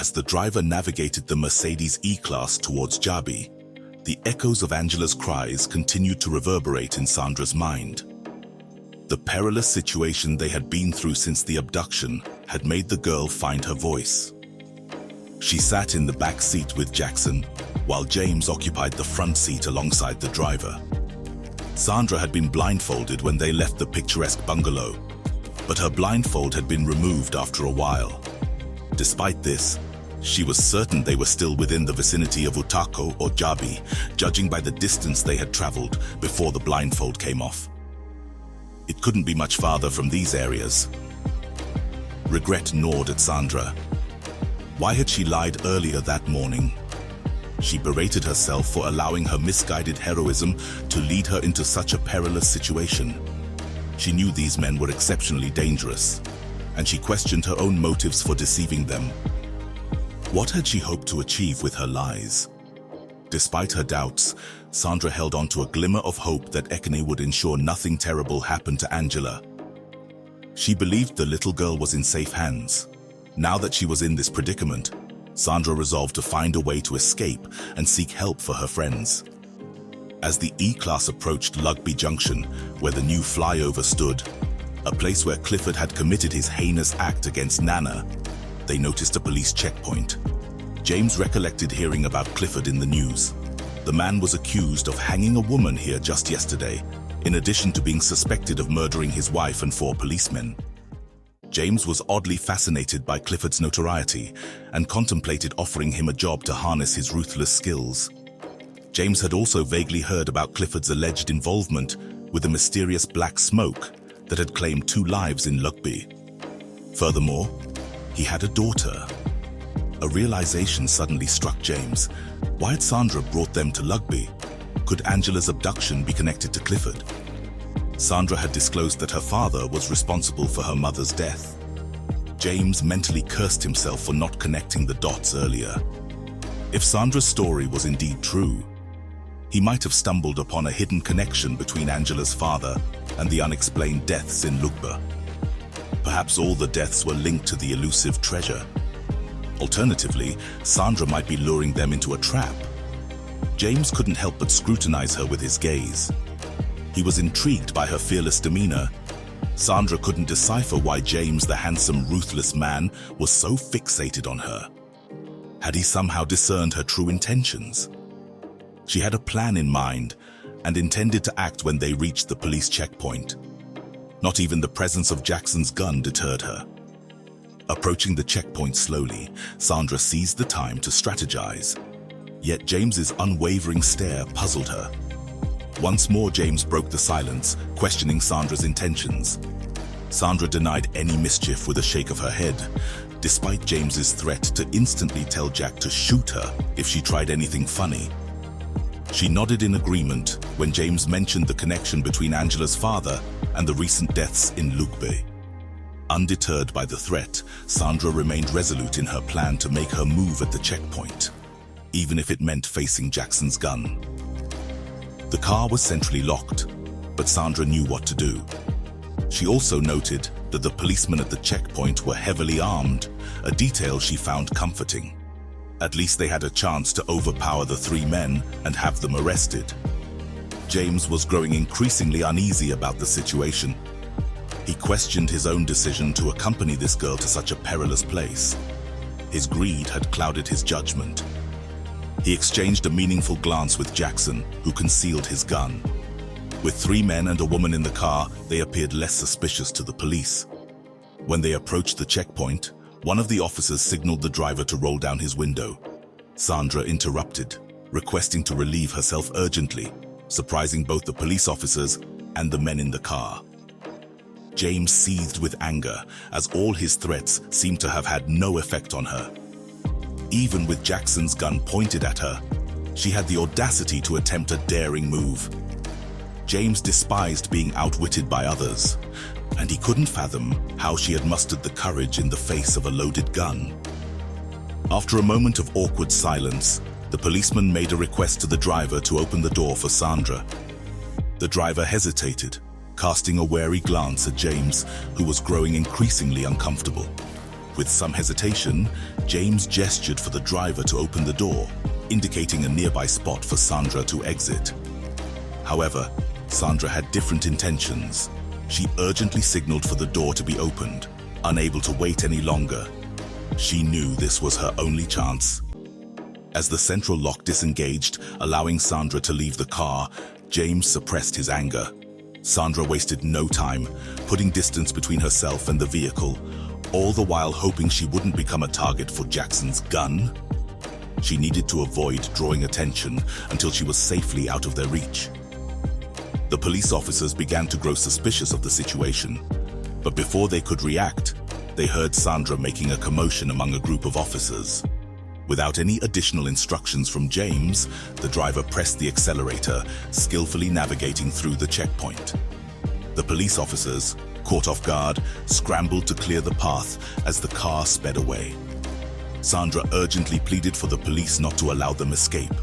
As the driver navigated the Mercedes E-Class towards Jabi, the echoes of Angela's cries continued to reverberate in Sandra's mind. The perilous situation they had been through since the abduction had made the girl find her voice. She sat in the back seat with Jackson, while James occupied the front seat alongside the driver. Sandra had been blindfolded when they left the picturesque bungalow, but her blindfold had been removed after a while. Despite this, she was certain they were still within the vicinity of Utako or Jabi, judging by the distance they had traveled before the blindfold came off. It couldn't be much farther from these areas. Regret gnawed at Sandra. Why had she lied earlier that morning? She berated herself for allowing her misguided heroism to lead her into such a perilous situation. She knew these men were exceptionally dangerous, and she questioned her own motives for deceiving them. What had she hoped to achieve with her lies? Despite her doubts, Sandra held on to a glimmer of hope that Ekene would ensure nothing terrible happened to Angela. She believed the little girl was in safe hands. Now that she was in this predicament, Sandra resolved to find a way to escape and seek help for her friends. As the E-Class approached Lugbe Junction, where the new flyover stood, a place where Clifford had committed his heinous act against Nana, they noticed a police checkpoint. James recollected hearing about Clifford in the news. The man was accused of hanging a woman here just yesterday, in addition to being suspected of murdering his wife and 4 policemen. James was oddly fascinated by Clifford's notoriety and contemplated offering him a job to harness his ruthless skills. James had also vaguely heard about Clifford's alleged involvement with the mysterious black smoke that had claimed 2 lives in Lugbe. Furthermore, he had a daughter. A realization suddenly struck James. Why had Sandra brought them to Lugbe? Could Angela's abduction be connected to Clifford? Sandra had disclosed that her father was responsible for her mother's death. James mentally cursed himself for not connecting the dots earlier. If Sandra's story was indeed true, he might have stumbled upon a hidden connection between Angela's father and the unexplained deaths in Lugbe. Perhaps all the deaths were linked to the elusive treasure. Alternatively, Sandra might be luring them into a trap. James couldn't help but scrutinize her with his gaze. He was intrigued by her fearless demeanor. Sandra couldn't decipher why James, the handsome, ruthless man, was so fixated on her. Had he somehow discerned her true intentions? She had a plan in mind and intended to act when they reached the police checkpoint. Not even the presence of Jackson's gun deterred her. Approaching the checkpoint slowly, Sandra seized the time to strategize. Yet James's unwavering stare puzzled her. Once more, James broke the silence, questioning Sandra's intentions. Sandra denied any mischief with a shake of her head, despite James's threat to instantly tell Jack to shoot her if she tried anything funny. She nodded in agreement when James mentioned the connection between Angela's father and the recent deaths in Lugbe. Undeterred by the threat, Sandra remained resolute in her plan to make her move at the checkpoint, even if it meant facing Jackson's gun. The car was centrally locked, but Sandra knew what to do. She also noted that the policemen at the checkpoint were heavily armed, a detail she found comforting. At least they had a chance to overpower the 3 men and have them arrested. James was growing increasingly uneasy about the situation. He questioned his own decision to accompany this girl to such a perilous place. His greed had clouded his judgment. He exchanged a meaningful glance with Jackson, who concealed his gun. With 3 men and a woman in the car, they appeared less suspicious to the police. When they approached the checkpoint, one of the officers signaled the driver to roll down his window. Sandra interrupted, requesting to relieve herself urgently, surprising both the police officers and the men in the car. James seethed with anger, as all his threats seemed to have had no effect on her. Even with Jackson's gun pointed at her, she had the audacity to attempt a daring move. James despised being outwitted by others, and he couldn't fathom how she had mustered the courage in the face of a loaded gun. After a moment of awkward silence, the policeman made a request to the driver to open the door for Sandra. The driver hesitated, casting a wary glance at James, who was growing increasingly uncomfortable. With some hesitation, James gestured for the driver to open the door, indicating a nearby spot for Sandra to exit. However, Sandra had different intentions. She urgently signaled for the door to be opened, unable to wait any longer. She knew this was her only chance. As the central lock disengaged, allowing Sandra to leave the car, James suppressed his anger. Sandra wasted no time, putting distance between herself and the vehicle, all the while hoping she wouldn't become a target for Jackson's gun. She needed to avoid drawing attention until she was safely out of their reach. The police officers began to grow suspicious of the situation, but before they could react, they heard Sandra making a commotion among a group of officers. Without any additional instructions from James, the driver pressed the accelerator, skillfully navigating through the checkpoint. The police officers, caught off guard, scrambled to clear the path as the car sped away. Sandra urgently pleaded for the police not to allow them escape,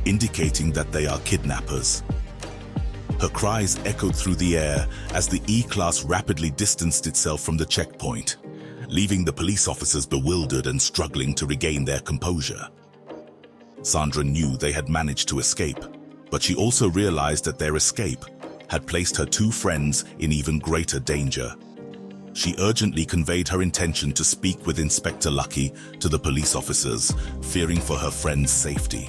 indicating that they are kidnappers. Her cries echoed through the air as the E-Class rapidly distanced itself from the checkpoint, leaving the police officers bewildered and struggling to regain their composure. Sandra knew they had managed to escape, but she also realized that their escape had placed her two friends in even greater danger. She urgently conveyed her intention to speak with Inspector Lucky to the police officers, fearing for her friend's safety.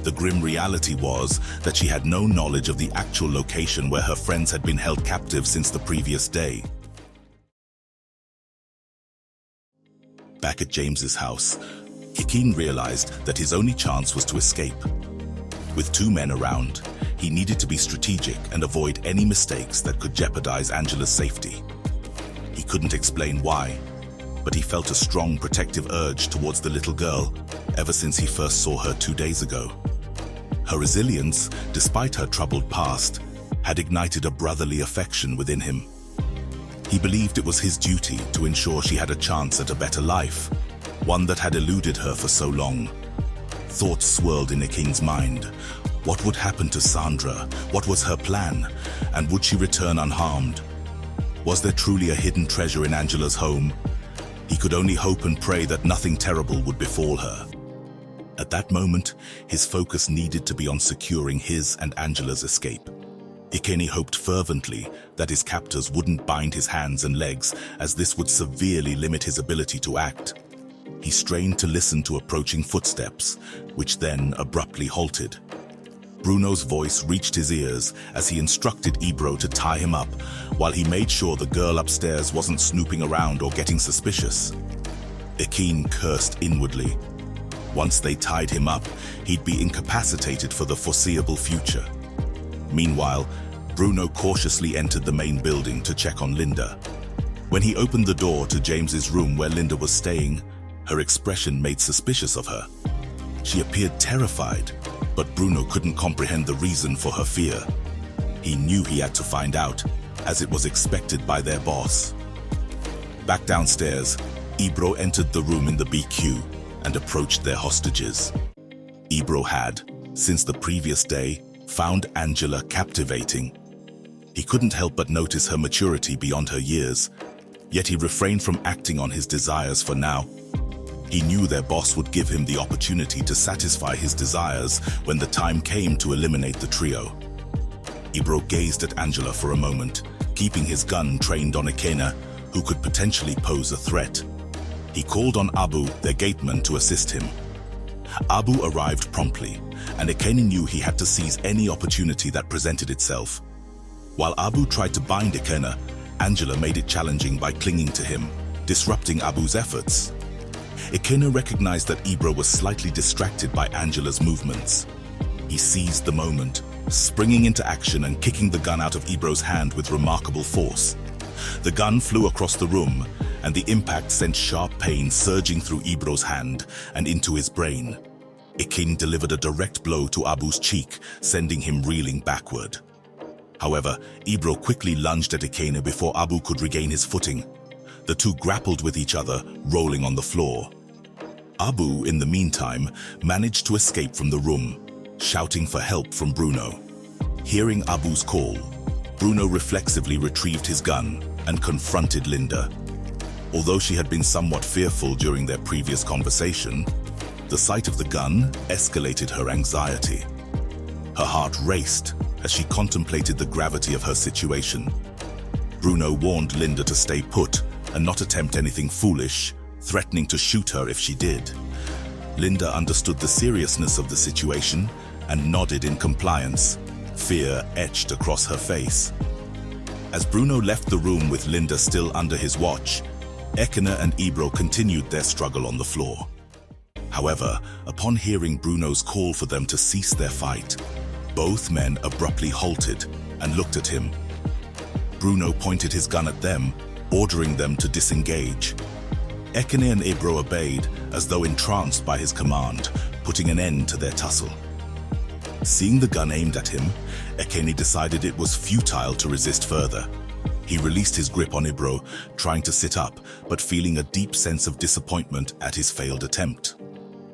The grim reality was that she had no knowledge of the actual location where her friends had been held captive since the previous day. Back at James's house, Ekene realized that his only chance was to escape. With two men around, he needed to be strategic and avoid any mistakes that could jeopardize Angela's safety. He couldn't explain why, but he felt a strong protective urge towards the little girl ever since he first saw her 2 days ago. Her resilience, despite her troubled past, had ignited a brotherly affection within him. He believed it was his duty to ensure she had a chance at a better life, one that had eluded her for so long. Thoughts swirled in Ekene's mind. What would happen to Sandra? What was her plan? And would she return unharmed? Was there truly a hidden treasure in Angela's home? He could only hope and pray that nothing terrible would befall her. At that moment, his focus needed to be on securing his and Angela's escape. Ekene hoped fervently that his captors wouldn't bind his hands and legs, as this would severely limit his ability to act. He strained to listen to approaching footsteps, which then abruptly halted. Bruno's voice reached his ears as he instructed Ebro to tie him up, while he made sure the girl upstairs wasn't snooping around or getting suspicious. Ekene cursed inwardly. Once they tied him up, he'd be incapacitated for the foreseeable future. Meanwhile, Bruno cautiously entered the main building to check on Linda. When he opened the door to James's room where Linda was staying, her expression made suspicious of her. She appeared terrified, but Bruno couldn't comprehend the reason for her fear. He knew he had to find out, as it was expected by their boss. Back downstairs, Ebro entered the room in the BQ and approached their hostages. Ebro had, since the previous day, found Angela captivating. He couldn't help but notice her maturity beyond her years, yet he refrained from acting on his desires for now. He knew their boss would give him the opportunity to satisfy his desires when the time came to eliminate the trio. Ebro gazed at Angela for a moment, keeping his gun trained on Ekene, who could potentially pose a threat. He called on Abu, their gateman, to assist him. Abu arrived promptly, and Ekene knew he had to seize any opportunity that presented itself. While Abu tried to bind Ekene, Angela made it challenging by clinging to him, disrupting Abu's efforts. Ekene recognized that Ebro was slightly distracted by Angela's movements. He seized the moment, springing into action and kicking the gun out of Ebro's hand with remarkable force. The gun flew across the room, and the impact sent sharp pain surging through Ebro's hand and into his brain. Ekene delivered a direct blow to Abu's cheek, sending him reeling backward. However, Ebro quickly lunged at Ekene before Abu could regain his footing. The two grappled with each other, rolling on the floor. Abu, in the meantime, managed to escape from the room, shouting for help from Bruno. Hearing Abu's call, Bruno reflexively retrieved his gun and confronted Linda. Although she had been somewhat fearful during their previous conversation, the sight of the gun escalated her anxiety. Her heart raced as she contemplated the gravity of her situation. Bruno warned Linda to stay put and not attempt anything foolish, threatening to shoot her if she did. Linda understood the seriousness of the situation and nodded in compliance, fear etched across her face. As Bruno left the room with Linda still under his watch, Ekene and Ebro continued their struggle on the floor. However, upon hearing Bruno's call for them to cease their fight, both men abruptly halted and looked at him. Bruno pointed his gun at them, ordering them to disengage. Ekene and Ebro obeyed, as though entranced by his command, putting an end to their tussle. Seeing the gun aimed at him, Ekene decided it was futile to resist further. He released his grip on Ebro, trying to sit up, but feeling a deep sense of disappointment at his failed attempt.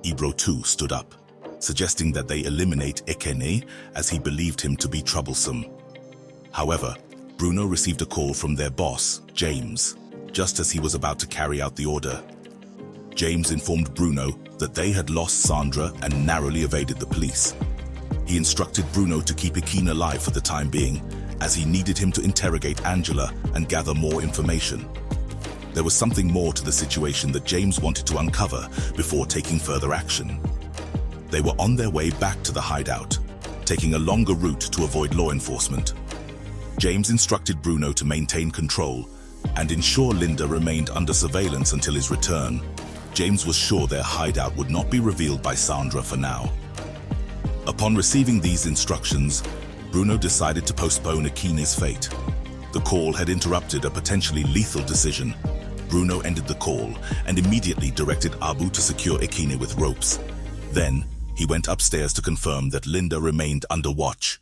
Ebro too stood up, suggesting that they eliminate Ekene as he believed him to be troublesome. However, Bruno received a call from their boss, James, just as he was about to carry out the order. James informed Bruno that they had lost Sandra and narrowly evaded the police. He instructed Bruno to keep Ekene alive for the time being, as he needed him to interrogate Angela and gather more information. There was something more to the situation that James wanted to uncover before taking further action. They were on their way back to the hideout, taking a longer route to avoid law enforcement. James instructed Bruno to maintain control and ensure Linda remained under surveillance until his return. James was sure their hideout would not be revealed by Sandra for now. Upon receiving these instructions, Bruno decided to postpone Ekene's fate. The call had interrupted a potentially lethal decision. Bruno ended the call and immediately directed Abu to secure Ekene with ropes. Then, he went upstairs to confirm that Linda remained under watch.